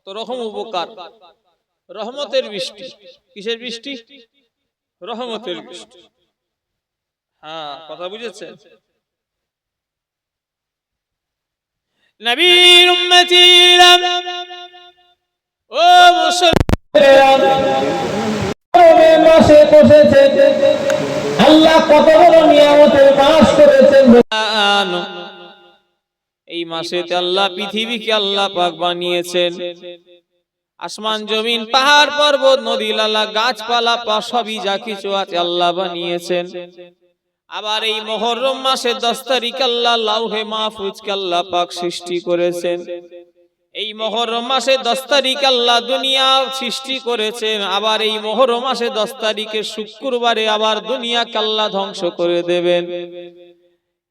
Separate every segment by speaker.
Speaker 1: কত রকম উপকার। রহমতের বৃষ্টি। কিসের বৃষ্টি? রহমতের বৃষ্টি। হ্যাঁ, কথা বুঝেছেন? নবীর উম্মতিরা, ও মুসলমান, মাসে বসেছে আল্লাহ কত বড় নিয়ামতের মাস করেছেন। এই মাসেতে আল্লাহ পৃথিবীকে আল্লাহ পাক বানিয়েছেন। আসমান জমিন পাহাড় পর্বত নদী নালা গাছপালা সবই যা কিছু আছে আল্লাহ বানিয়েছেন। আবার এই মুহররম মাসের 10 তারিখ আল্লাহ লাউহে মাহফুজকে আল্লাহ পাক সৃষ্টি করেছেন। এই মুহররম মাসে 10 তারিখ আল্লাহ দুনিয়া সৃষ্টি করেছেন। আবার এই মুহররম মাসে 10 তারিখে শুক্রবারে আবার দুনিয়াকে আল্লাহ ধ্বংস করে দেবেন।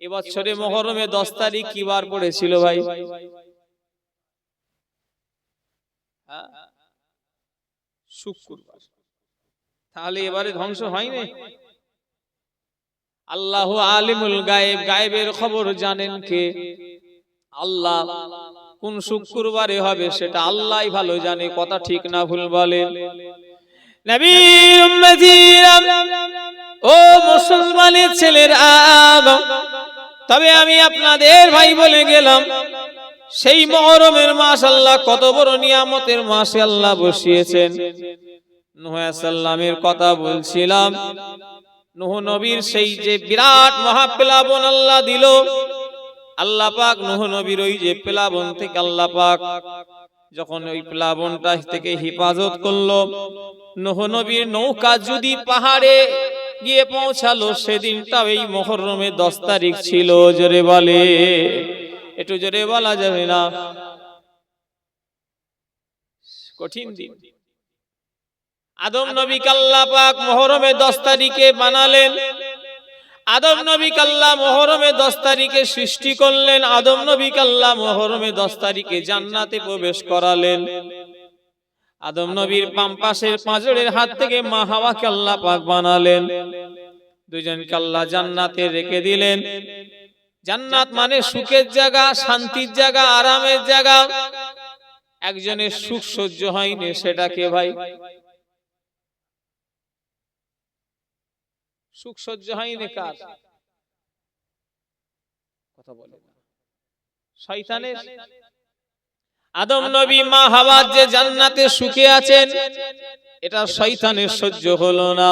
Speaker 1: এবছরে মুহররমে 10 তারিখ কি বার পড়েছিল ভাই? শুক্রবার। তাহলে এবারে ধ্বংস হয়নি? আল্লাহু আলিমুল গায়েব, গায়েবের খবর জানেন কে? আল্লাহ। কোন শুক্রবারে হবে সেটা আল্লাহই ভালো জানে। কথা ঠিক না ভুল বলেন? নবীর উম্মতিরা, ও মুসলমানের ছেলেরা, তবে আমি আপনাদের ভাই বলে গেলাম, সেই মুহররমের মাস আল্লাহ কত বড় নিয়ামতের মাসে আল্লাহ বসিয়েছেন। নূহ আলাইহিস সালামের কথা বলছিলাম। নূহ নবীর সেই যে বিরাট মহাপ্লাবন আল্লাহ দিল, আল্লাহ পাক নূহ নবীর ওই যে প্লাবন থেকে আল্লাহ পাক যখন ওই প্লাবনটা থেকে হেফাজত করলো, নূহ নবীর নৌকা যদি পাহাড়ে গিয়ে পৌঁছালো, সেদিনটা এই মুহররমে 10 তারিখ ছিল। জোরে বলে, একটু জোরে বলা যাবে না? কঠিন দিন। আদম নবীকে আল্লাহ পাক মুহররমে 10 তারিখে বানালেন। আদম নবীকে আল্লাহ মুহররমে 10 তারিখে সৃষ্টি করলেন। আদম নবীকে আল্লাহ মুহররমে 10 তারিখে জান্নাতে প্রবেশ করালেন। আদম নবীর বাম পাশের পাঁজরের হাত থেকে মা হাওয়াকে আল্লাহ পাক বানালেন। দুইজনকে আল্লাহ জান্নাতে রেখে দিলেন। জান্নাত মানে সুখের জায়গা, শান্তির জায়গা, আরামের জায়গা। একজনের সুখ সহ্য হয়নি, সেটা কে ভাই? সুখ সহ্য হয়নি কার? কথা বলে শয়তানের। আদম নবী মা হাওয়া যে জান্নাতে সুখে আছেন, এটা শয়তানের সহ্য হলো না।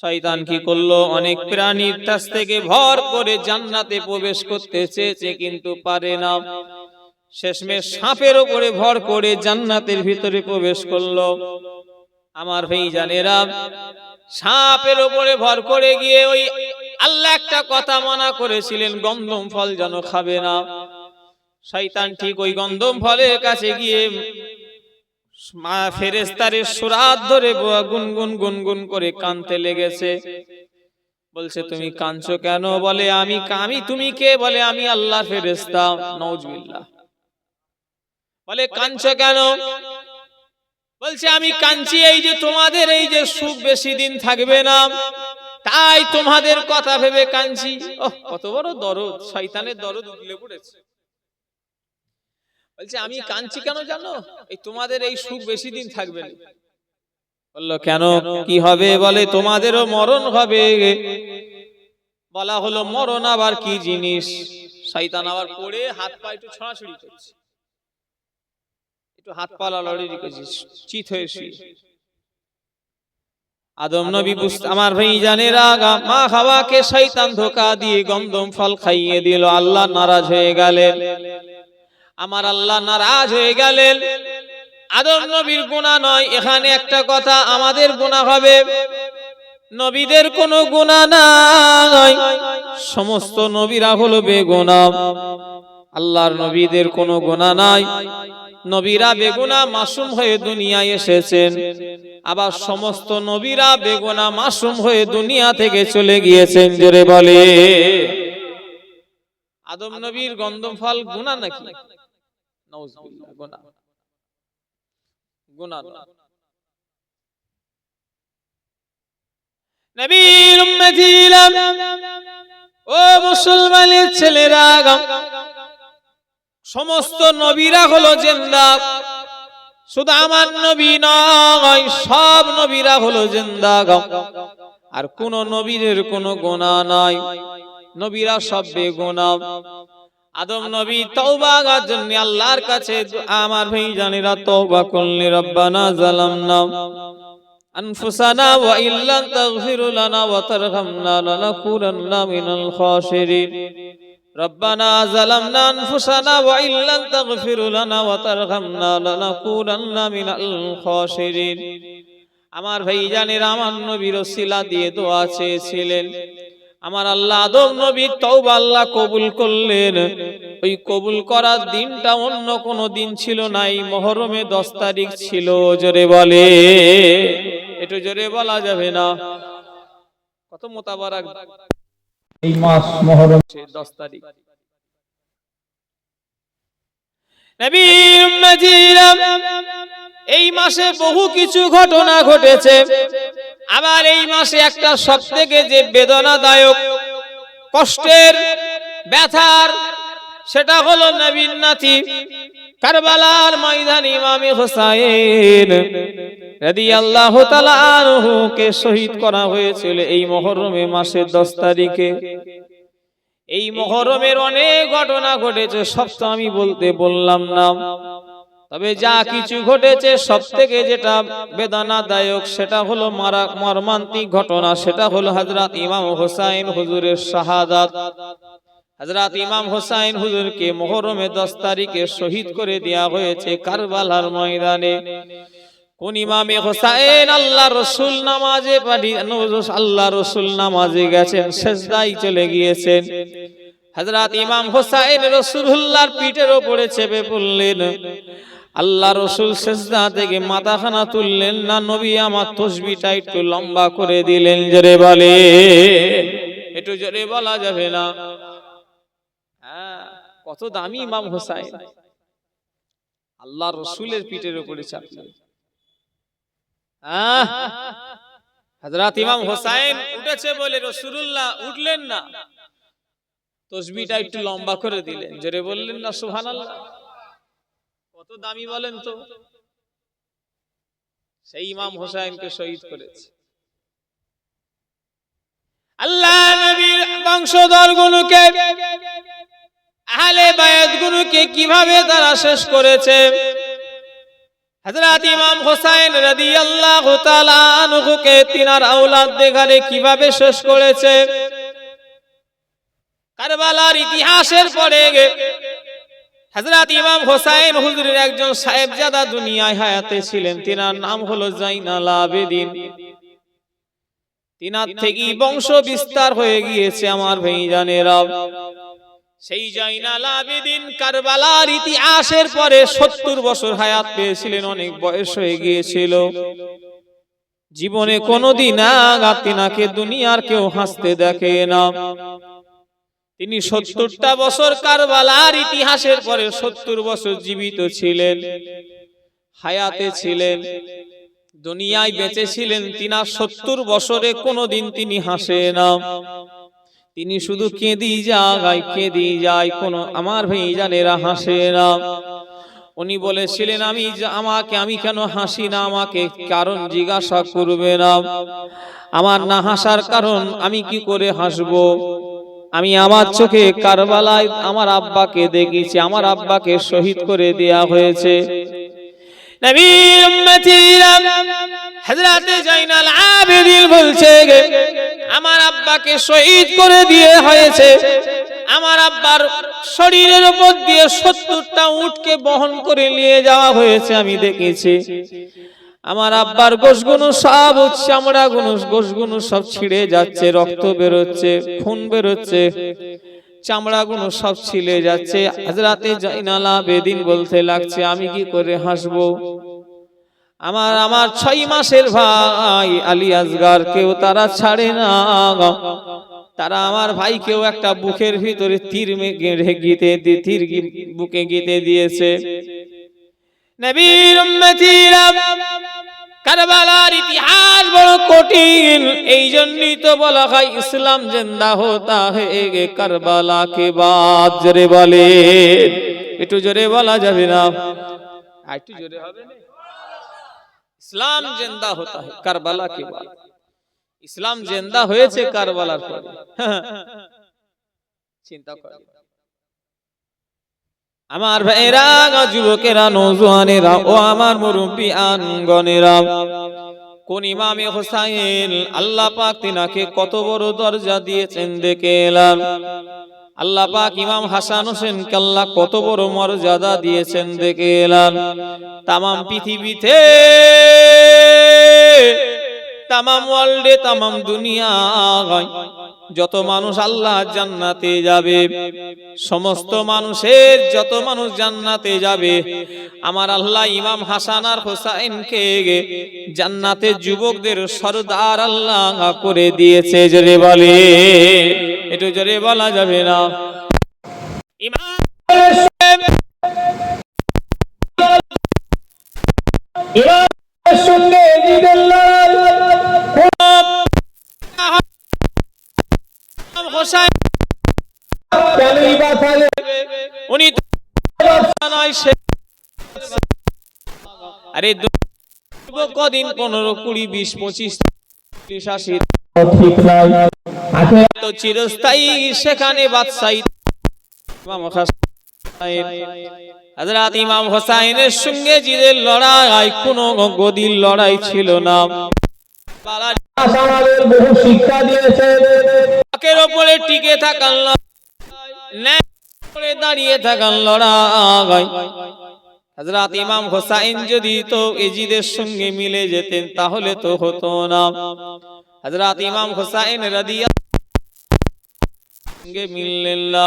Speaker 1: শয়তান কি করলো? অনেক প্রাণীর কাছ থেকে ভর করে জান্নাতে প্রবেশ করতে চেয়েছে, কিন্তু পারে না। শেষমেশ সাপের উপরে ভর করে জান্নাতের ভিতরে প্রবেশ করলো। আমার ভাই জানেরা, সাপের উপরে ভর করে গিয়ে ওই আল্লাহ একটা কথা মানা করেছিলেন, গন্ধম ফল যেন খাবে না। শয়তান ঠিক ওই গন্ধম ফলের কাছে গিয়ে ফেরেশতাদের সুরাত ধরে গুনগুন গুনগুন করে কানতে লেগেছে। বলছে, তুমি কাঁদছো কেন? বলে, আমি তুমি কে? বলে, আমি আল্লাহর ফেরেশতা। নাউজুবিল্লাহ। বলে, কাঁদছো কেন? বলছে, আমি কাঁদছি এই যে তোমাদের এই যে সুখ বেশি দিন থাকবে না, তাই তোমাদের কথা ভেবে কাঁদছি। ওহ, কত বড় দরদ! শয়তানের দরদ উগলে পড়েছে। বলছে, আমি কাঁদছি কেন জানো? এই তোমাদের এই সুখ বেশি দিন থাকবে না। বললো, কেন, কি হবে? বলে, তোমাদেরও মরণ হবে। বলা হলো, মরণ আবার কি জিনিস? শয়তান আবার পড়ে হাত পা একটু ছড়াছড়ি করছে, একটু হাত পা লড়াড়ি করছে, চিত হয়ে শুয়ে। আদম নবী বুঝতে, আমার ভাই জানেরা, মা হাওয়াকে শয়তান ধোঁকা দিয়ে গন্ধম ফল খাইয়ে দিল। আল্লাহ নারাজ হয়ে গেলেন। আমার আল্লাহ নারাজ হয়ে গেলেন। আদম নবীর গুনাহ নয়, এখানে একটা কথা, আমাদের গুনাহ হবে। নবীদের কোনো গুনাহ নাই, সমস্ত নবীরা হলো বেগুনাহ। আল্লাহর নবীদের কোনো গুনাহ নাই, নবীরা বেগুনাহ মাসুম হয়ে দুনিয়ায় এসেছেন। আবার সমস্ত নবীরা বেগুনাহ মাসুম হয়ে দুনিয়া থেকে চলে গিয়েছেন। জোরে বলে, আদম নবীর গন্ধম ফল গুনাহ নাকি? নাউজুবিল্লাহ, গুনাহ। গুনাহ নবীর উম্মতিরা, ও মুসলমানের ছেলেরা, সমস্ত নবীরা হলো জিন্দা। শুধু আমার নবী নয়, সব নবীরা হলো জিন্দা। আর কোন নবীর কোনো গুনাহ নাই, নবীরা সব বেগুনাহ। আদম নবী তওবা করার জন্য আল্লাহর কাছে, আমার ভাইজানেরা, তওবা করলেন, রব্বানা যালামনা আনফুসানা ওয়া ইল্লাম তাগফির লানা ওয়া তারহামনা লানাকুনান্না মিনাল খাসিরিন। রব্বানা যালামনা আনফুসানা ওয়া ইল্লাম তাগফির লানা ওয়া তারহামনা লানাকুনান্না মিনাল খাসিরিন। আমার ভাইজানেরা, আমার নবীর ওসিলা দিয়ে দোয়া চেয়েছিলেন। আমার আল্লাহ আদম নবীর তওবা আল্লাহ কবুল করলেন। ওই কবুল করার দিনটা অন্য কোন দিন ছিল না, এই মুহররমে 10 তারিখ ছিল। জোরে বলে, একটু জোরে বলা যাবে না? কত মোতাবারক এই মাস মুহররম, 10 তারিখ। নবী উম্মতিরা, এই মাসে বহু কিছু ঘটনা ঘটেছে। আবার এই মাসে একটা সবথেকে যে বেদনাদায়ক, কষ্টের, ব্যথার, সেটা হলো নবীর নাতি কারবালার ময়দানে ইমাম হোসেন রাদিয়াল্লাহু তাআলা আনহু কে শহীদ করা হয়েছিল এই মুহররমে মাসের 10 তারিখে। এই মুহররমের অনেক ঘটনা ঘটেছে, সব তো আমি বললাম না। তবে যা কিছু ঘটেছে সবথেকে যেটা বেদনাদায়ক, সেটা হলো মর্মান্তিক ঘটনা, সেটা হলো হযরত ইমাম হোসেন হুজুরের শাহাদাত। হযরত ইমাম হোসেন হুজুরকে মুহররমে 10 তারিখে শহীদ করে দেয়া হয়েছে কারবালার ময়দানে। কোন ইমামে হোসেন? আল্লাহ রাসূল নামাজে আল্লাহ রাসূল নামাজে গেছেন, সিজদায় চলে গিয়েছেন। হযরত ইমাম হোসেন রাসূলুল্লাহর পিঠের উপরে চেপে পড়লেন। আল্লাহ রাসূল সিজদা থেকে মাথাখানা তুললেন না, নবী আমার তাসবিহটা একটু লম্বা করে দিলেন। জোরে বলে, একটু জোরে বলা যাবে না? হ্যাঁ, কত দামি ইমাম হোসেন, আল্লাহ রাসূলের পিঠের উপরে চাপলেন। হযরত ইমাম হোসেন উঠেছে বলে রাসূলুল্লাহ উঠলেন না, তাসবিহটা একটু লম্বা করে দিলেন। জোরে বললেন না সুবহানাল্লাহ? কত দামি বলেন তো? সেই ইমাম হোসেনকে শহীদ করেছে। আল্লাহ নবীর বংশধরগুলোকে, আহলে বায়াতগুলোকে কিভাবে তারা শেষ করেছে। হযরত ইমাম হোসেন রাদিয়াল্লাহু তাআলা আনহুকে তিনার আওলাদ দেখারে কিভাবে শেষ করেছে। কারবালার ইতিহাসের পরে হযরত ইমাম হোসেন হুজুরের একজন সাহেবজাদা দুনিয়ায় হায়াতে ছিলেন, তিনার নাম হলো জাইনাল আবেদিন। তিনার থেকেই বংশ বিস্তার হয়ে গিয়েছে আমার ভাইজানেরা। সেই জাইনাল আবেদিন কারবালার ইতিহাসের পরে 70 বছর হায়াত পেয়েছিলেন, অনেক বয়স হয়ে গিয়েছিল। জীবনে কোনোদিন তিনাকে দুনিয়ার কেউ হাসতে দেখে না। তিনি 70টা বছর কারবালার ইতিহাসের পরে 70 বছর জীবিত ছিলেন, হায়াতে ছিলেন, দুনিয়ায় বেঁচে ছিলেন। তিনার 70 বছরে কোনোদিন তিনি হাসে না, তিনি শুধু কেঁদি যায়, কোন আমার ভাইজানেরা হাসে না। উনি বলেছিলেন, আমি কেন হাসি না, আমাকে কারণ জিজ্ঞাসা করবে না। আমার না হাসার কারণ আমি কি করে হাসবো? আমি আমার চোখে কারবালায় আমার আব্বাকে দেখেছি, আমার আব্বাকে শহীদ করে দেয়া হয়েছে। নবীর উম্মতিরা, হযরত জাইনাল আবেদিন বলছে, আমার আব্বাকে শহীদ করে দিয়ে হয়েছে। আমার আব্বার শরীরের উপর দিয়ে 70টা উটকে বহন করে নিয়ে যাওয়া হয়েছে, আমি দেখেছি। আমার আব্বার গোশগুলো সব, চামড়াগুলো, গোশগুলো সব ছিঁড়ে যাচ্ছে, রক্ত বেরোচ্ছে, খুন বেরোচ্ছে, চামড়াগুলো সব ছিলে যাচ্ছে। হযরত জাইনাল আবেদিন বলতে লাগছে, আমি কি করে হাসবো? আমার 6 মাসের ভাই আলী আসগার কেউ তারা ছাড়ে না। তারা আমার ভাইকেও একটা বুকের ভিতরে তীর বুকে গিতে দিয়েছে। নবীর উম্মতিরা, কারবালার ইতিহাস বড় কঠিন, এই জন্যই তো বলা হয় ইসলাম জিন্দা হোতা হে কারবালা কে বাদ। জোরে বলে, একটু জোরে বলা যাবে না? একটু জোরে হবে না? ইসলাম জিন্দা হতা है কারবালা के बाद ইসলাম জিন্দা হয়েছে কারবালার পরে চিন্তা করে আমার ভাইরা যুবকেরা নওজোয়ানেরা ও আমার মুরব্বি আনগণেরা কোন ইমামে হোসাইন আল্লাহ পাক তিনাকে কত বড় দরজা দিয়েছেন দেখে এলাম আল্লাহ পাক ইমাম হাসান হোসেনকে আল্লাহ কত বড় মর্যাদা দিয়েছেন দেখে এলাম तमाम পৃথিবীতে तमाम ওয়ার্ল্ডে तमाम দুনিয়ায় যত মানুষ আল্লাহ জান্নাতে যাবে সমস্ত মানুষের যত মানুষ জান্নাতে যাবে আমার আল্লাহ ইমাম হাসান আর হোসেনকে জান্নাতের যুবকদের সরদার আল্লাহ করে দিয়েছে জোরে বলে একটু জোরে বলা যাবে না ইমাম শুনলে দিদাল্লাহ হোসেন কেনই বা থাকে উনি নয় সে আরে কদিন 15 20 20 25 80 ঠিক নাই তো চিরস্থায়ী সেখানে বাদশাহী ইমাম হোসেন হযরত ইমাম হোসেনের সঙ্গে জিদের লড়াই কোনো গদির লড়াই ছিল না আমাদের বহু শিক্ষা দিয়েছে হকের উপরে টিকে থাকার ন্যায় করে দাঁড়িয়ে থাকার লড়াই হযরত ইমাম হোসেন যদি তো এজিদের সঙ্গে মিলে যেতেন তাহলে তো হতো না হযরত ইমাম হোসেন রাদিয়াল্লাহু সঙ্গে মিললেন না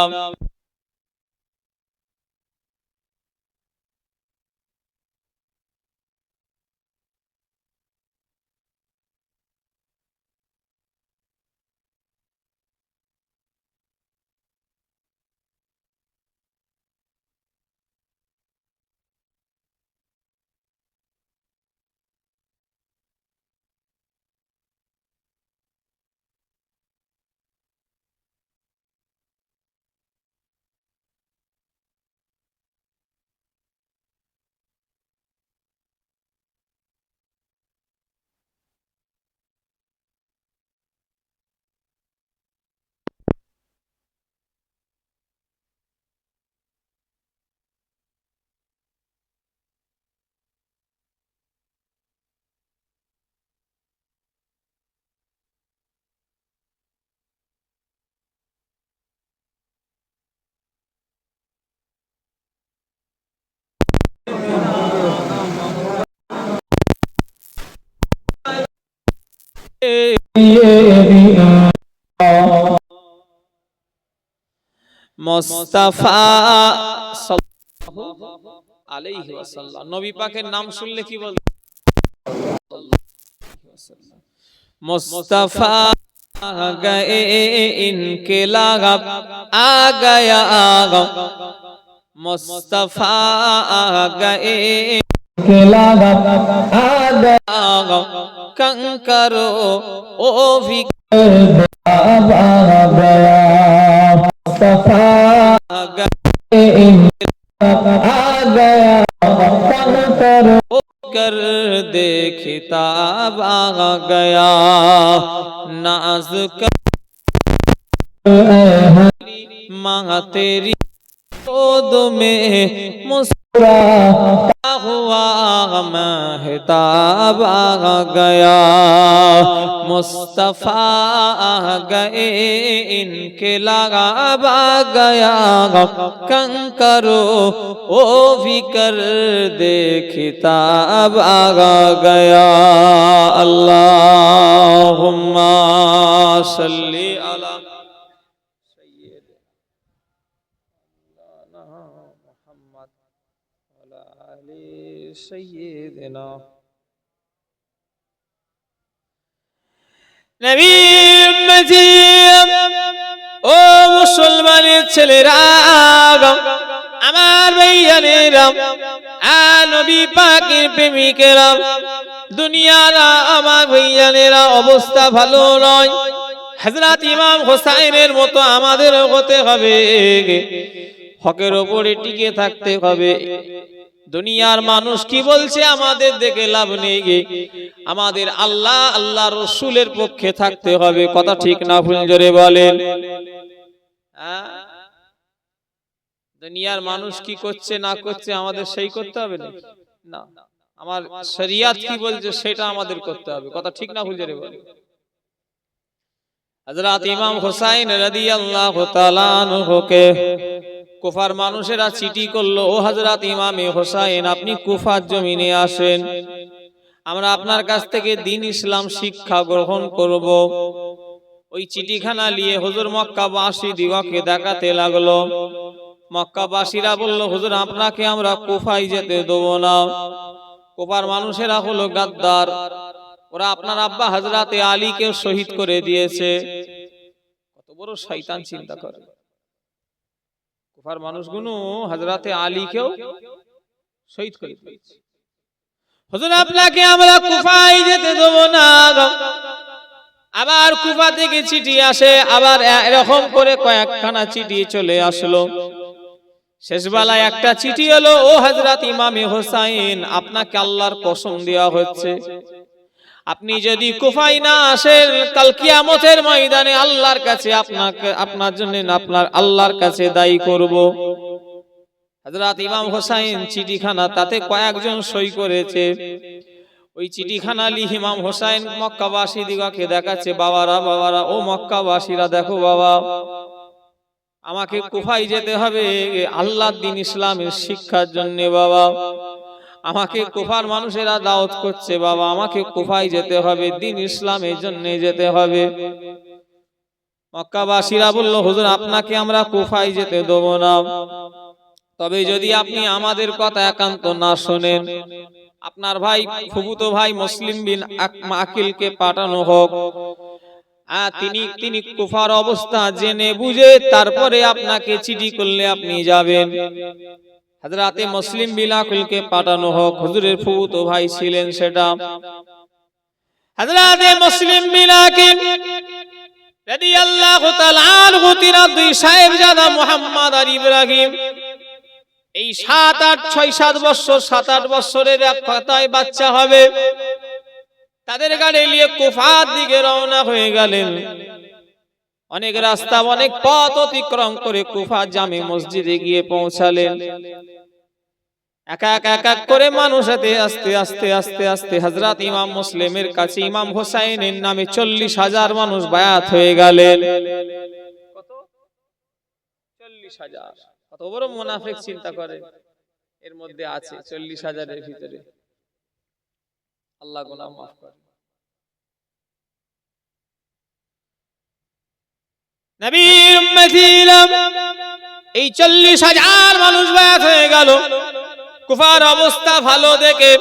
Speaker 1: মুস্তাফা সাল্লাল্লাহু আলাইহি ওয়াসাল্লাম নবী পাকের নাম শুনলে কি বল মুস্তাফা গয়ে ইনকে লাগা আ গয়া মুস্তাফা গয়ে ইনকে লাগা আ গয়া कंकरो ओ भी गया मुस्तफा आ गया कंकरो कर दे खिताब आ गया नाज कर माँ तेरी गोद में मुस्कुराता हुआ महताब आ गया मुस्तफा आ गए इनके लगाब आ गया कंकरो ओ भी कर दे खिताब आ गया अल्लाहुम्मा सल्ली अला سيدنا নবী উম্মতি ও মুসলমানের ছেলেরা আমার ভাইয়ানেরা নবী পাকের প্রেমিকেরা দুনিয়ার আমার ভাইয়ানেরা অবস্থা ভালো নয় হযরত ইমাম হোসেনের মতো আমাদের হতে হবে হকের উপরে টিকে থাকতে হবে দুনিয়ার মানুষ কি বলছে আমাদের দেখে লাভ নেই, আমাদের আল্লাহ আল্লাহ রসুলের পক্ষে থাকতে হবে। কথা ঠিক না ভুল জোরে বলেন। দুনিয়ার মানুষ কি করছে না করছে আমাদের সেই করতে হবে না, আমার শরিয়ত কি বলছে সেটা আমাদের করতে হবে। কথা ঠিক না ভুল জোরে বলেন। হযরত ইমাম হুসাইন রাদিয়াল্লাহু তাআলা আনহুকে কুফার মানুষেরা চিঠি করলো, ও হযরত ইমামে হুসাইন আপনি কুফার জমিনে আসেন, আমরা আপনার কাছ থেকে দ্বীন ইসলাম শিক্ষা গ্রহণ করব। ওই চিঠিখানা নিয়ে হুজুর মক্কাবাসী দিগকে দেখাতে লাগলো। মক্কাবাসীরা বলল, হুজুর আপনাকে আমরা কুফায় যেতে দেব না। কুফার মানুষেরা হলো গাদ্দার, ওরা আপনার আব্বা হযরতে আলীকে শহীদ করে দিয়েছে। কত বড় শয়তান চিন্তা করে। কুফার মানুষগুলো হযরতে আলীকেও শহীদ করে দিয়েছে। হুজুর আপনাকে আমরা কুফায় যেতে দেব না। আবার কুফা থেকে চিঠি আসে, আবার এরকম করে কয়েকখানা চিঠি চলে আসলো। শেষবেলায় একটা চিঠি এলো, ও হযরত ইমামে হুসাইন আপনাকে আল্লাহর কসম দেওয়া হচ্ছে, আপনি যদি কুফায় না আসেন কাল কিয়ামতের ময়দানে আল্লাহর কাছে আপনার জন্য আপনার আল্লাহর কাছে দায়ী করব। হযরত ইমাম হুসাইন চিঠিখানা তাতে কয়েকজন সই করেছে। ওই চিঠিখানা লিখে ইমাম হুসাইন মক্কাবাসী দিগকে দেখাচ্ছে, বাবারা ও মক্কাবাসীরা দেখো বাবা, আমাকে কুফায় যেতে হবে আল্লাহর দ্বীন ইসলামের শিক্ষার জন্য। বাবা আমাকে কুফার মানুষেরা দাওয়াত করছে, বাবা আমাকে কুফায় যেতে হবে, দ্বীন ইসলামের জন্য যেতে হবে। মক্কাবাসীরা বলল, হুজুর আপনাকে আমরা কুফায় যেতে দেব না, তবে যদি আপনি আমাদের কথা একান্ত না শোনেন আপনার ভাই ফুফুতো ভাই মুসলিম বিন আকিলকে পাঠানো হোক, তিনি কুফার অবস্থা জেনে বুঝে তারপরে আপনাকে চিঠি করলে আপনি যাবেন। হযরতে মুসলিম বিন আকিলকে পাঠানো হোক। হুজুরের ফুফুতো ভাই ছিলেন সেটা। হযরতে মুসলিম বিন আকিল রাদিয়াল্লাহু তাআলা আনহু তিনার দুই সাহেবজাদা মুহাম্মদ আর ইব্রাহিম, এই 7-8 বছরের এক কথায় বাচ্চা হবে, তাদের গাড়ি নিয়ে কুফার দিকে রওনা হয়ে গেলেন। অনেক রাস্তা অনেক পথ অতিক্রম করে কুফা জামে মসজিদে গিয়ে পৌঁছালেন। এক এক করে মানুষ আস্তে হযরত ইমাম মুসলিমের কাছে ইমাম হুসাইনের নামে 40,000 মানুষ বায়াত হয়ে গেলেন। কত? 40,000। কত বড় মুনাফিক চিন্তা করে, এর মধ্যে আছে 40,000 এর ভিতরে। আল্লাহ গুনাহ মাফ করে। নবীর উম্মতিরা এই 40,000 মানুষ বায়াত হয়ে গেল। কুফার অবস্থা ভালো দেখে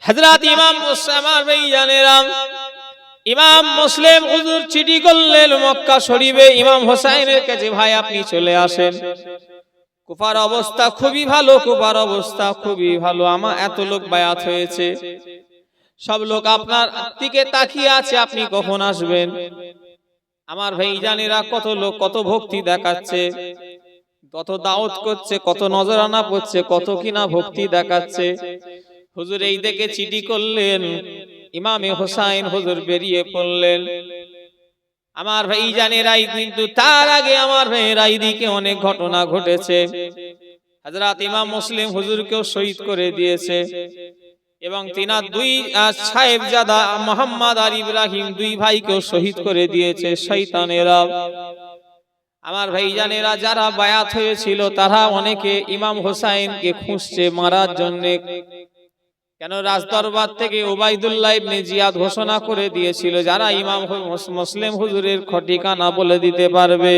Speaker 1: হযরত ইমাম মুসলিমার ভাইজানেরা ইমাম মুসলিম হুজুর চিঠি করলেন মক্কা শরীফে ইমাম হুসাইনের কাছে, ভাই আপনি চলে আসেন, কুফার অবস্থা খুবই ভালো, কুফার অবস্থা খুবই ভালো, আমার এত লোক বায়াত হয়েছে, সব লোক আপনার দিকে তাকিয়ে আছে, আপনি কখন আসবেন? আমার ভাইজানেরা কত লোক কত ভক্তি দেখাচ্ছে, কত দাওয়াত করছে, কত নজরানা পড়ছে, কত কিনা ভক্তি দেখাচ্ছে। হুজুর এই দেখে চিঠি করলেন, ইমামে হুসাইন হুজুর বেরিয়ে পড়লেন। আমার ভাইজানেরাই কিন্তু তার আগে আমার ভাইয়েরা এইদিকে অনেক ঘটনা ঘটেছে। হযরত ইমাম মুসলিম হুজুরকেও শহীদ করে দিয়েছে এবং তিনার দুই সাহেবজাদা মুহাম্মদ আর ইব্রাহিম দুই ভাইকেও শহীদ করে দিয়েছে শয়তানেরা। আমার ভাইজানেরা যারা বায়াত হয়েছিল তারা অনেকে ইমাম হুসাইনকে খুঁজছে মারার জন্য, কেন রাজদরবার থেকে উবাইদুল্লাহ ইবনে জিয়াদ ঘোষণা করে দিয়েছিল যারা ইমাম মুসলিম হুজুরের ঠিকানা বলে দিতে পারবে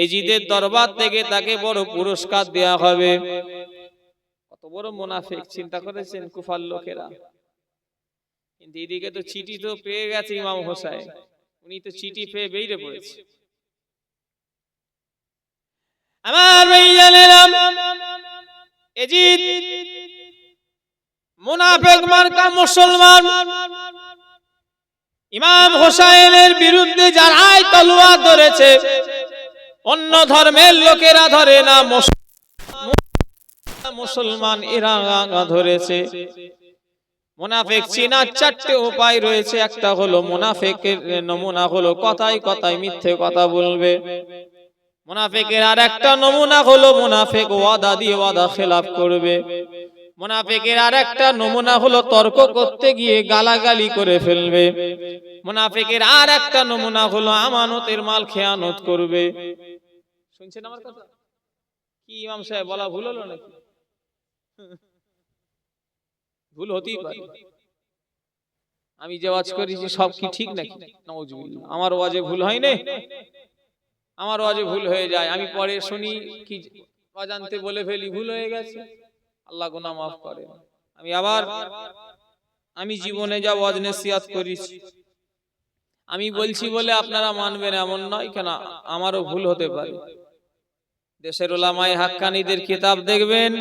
Speaker 1: এজিদের দরবার থেকে তাকে বড় পুরস্কার দেয়া হবে। কত বড় মুনাফিক চিন্তা করেছেন কুফার লোকেরা। কিন্তু এদিকে তো চিঠি তো পেয়ে গেছে ইমাম হুসাইন, উনি তো চিঠি পেয়ে বেরিয়ে পড়েছে। আমার ভাইজানেরা এজিদ মুনাফিক মার্কা মুসলমান ইমাম হুসাইনের বিরুদ্ধে যারাই তলোয়ার ধরেছে, অন্য ধর্মের লোকেরা ধরে না, মুসলমান এরা ধরেছে। মুনাফিক চিনার চারটে উপায় রয়েছে। একটা হলো মুনাফিকের নমুনা হলো কথায় কথায় মিথ্যে কথা বলবে। মুনাফিকের আর একটা নমুনা হলো মুনাফিক ওয়াদা দিয়ে ওয়াদা খেলাফ করবে। মুনাফিকের আর একটা নমুনা হলো তর্ক করতে গিয়ে গালাগালি করে ফেলবে। মুনাফিকের আর একটা নমুনা হলো আমানতের মাল খেয়ানত করবে। শুনছেন আমার কথা? কি ইমাম সাহেব বলা ভুল হলো নাকি? ভুল হতেই পারে। আমি যে ওয়াজ করেছি সব কি ঠিক নাকি? নাউজুবিল্লাহ, আমার ওয়াজে ভুল হয় না? আমার ওয়াজে ভুল হয়ে যায়, আমি পরে শুনি কি অজান্তে বলে ফেলি, ভুল হয়ে গেছে, আল্লাহ গুনাহ মাফ করে। আমি জীবনে যা ওয়াজ নসিহত করেছি আমি বলছি বলে আপনারা মানবেন এমন নয়, কেন আমারও ভুল হতে পারে। দেশের ওলামায়ে হাক্কানীদের কিতাব দেখবেন,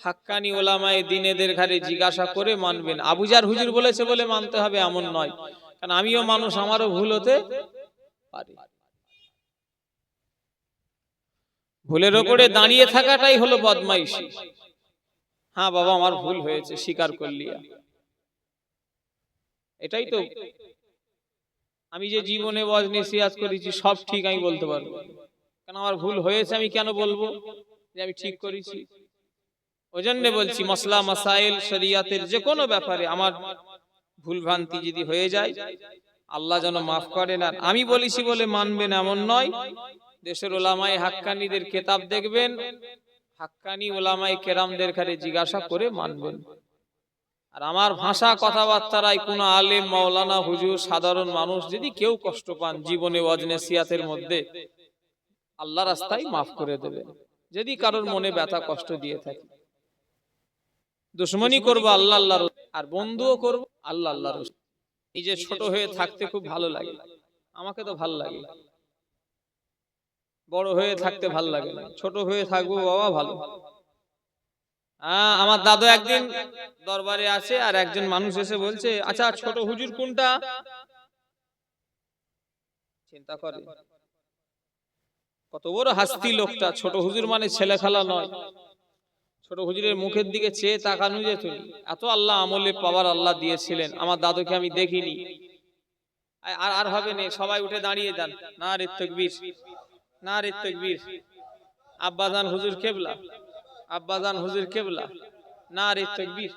Speaker 1: হাক্কানি ওলামায়ে দ্বীনের ঘরে জিজ্ঞাসা করে মানবেন। আবু জার হুজুর বলেছে বলে মানতে হবে এমন নয়, কারণ আমিও মানুষ, আমারও ভুল হতে পারে। ভুলের উপরে দাঁড়িয়ে থাকাটাই হলো বদমাইশি। হ্যাঁ বাবা আমার ভুল হয়েছে, স্বীকার করলি, এটাই তো। আমি যে জীবনে ওয়াজ নসিহত করেছি সব ঠিক আমি বলতে পারবো, কারণ আমার ভুল হয়েছে। আমি কেন বলবো যে আমি ঠিক করেছি? ওই জন্য বলছি মাসলা মাসাইল শরিয়াতের যে কোনো ব্যাপারে আমার ভুল ভ্রান্তি যদি হয়ে যায় আল্লাহ যেন মাফ করেন। আর আমি বলেছি বলে মানবেন এমন নয়। দেশের ওলামায়ে হাক্কানীদের কিতাব দেখবেন, হাক্কানি ওলামায়ে কেরামদের কাছে জিজ্ঞাসা করে মানবেন। আর আমার ভাষা কথাবার্তায় কোনো আলেম, মাওলানা, হুজুর, সাধারণ মানুষ যদি কেউ কষ্ট পান জীবনে ওয়াজ নসিহতের মধ্যে, আল্লাহ রাস্তায় মাফ করে দেবেন। যদি কারোর মনে ব্যথা কষ্ট দিয়ে থাকে, দুশমনি করব আল্লাহ আল্লাহর, আর বন্ধুও করব আল্লাহ আল্লাহর। নিজে ছোট হয়ে থাকতে খুব ভালো লাগে, আমাকে তো ভালো লাগে। বড় হয়ে থাকতে ভালো লাগে না, ছোট হয়ে থাকবো বাবা ভালো। আমার দাদু একদিন দরবারে আছে, আর একজন মানুষ এসে বলছে, আচ্ছা ছোট হুজুর কোনটা? চিন্তা করে কত বড় হাস্তি লোকটা। ছোট হুজুর মানে ছেলে খেলা নয়। ছোট হুজুরের মুখের দিকে চেয়ে তাকানো যেত, এত আল্লাহ আমলে পাওয়ার আল্লাহ দিয়েছিলেন। আমার দাদুকে আমি দেখিনি। আর হবে না, সবাই উঠে দাঁড়িয়ে যান, নারে তাকবীর, নারে তাকবীর। আব্বাজান হুজুর কেবলা, আব্বাজান হুজুর কেবলা, নারে তাকবীর।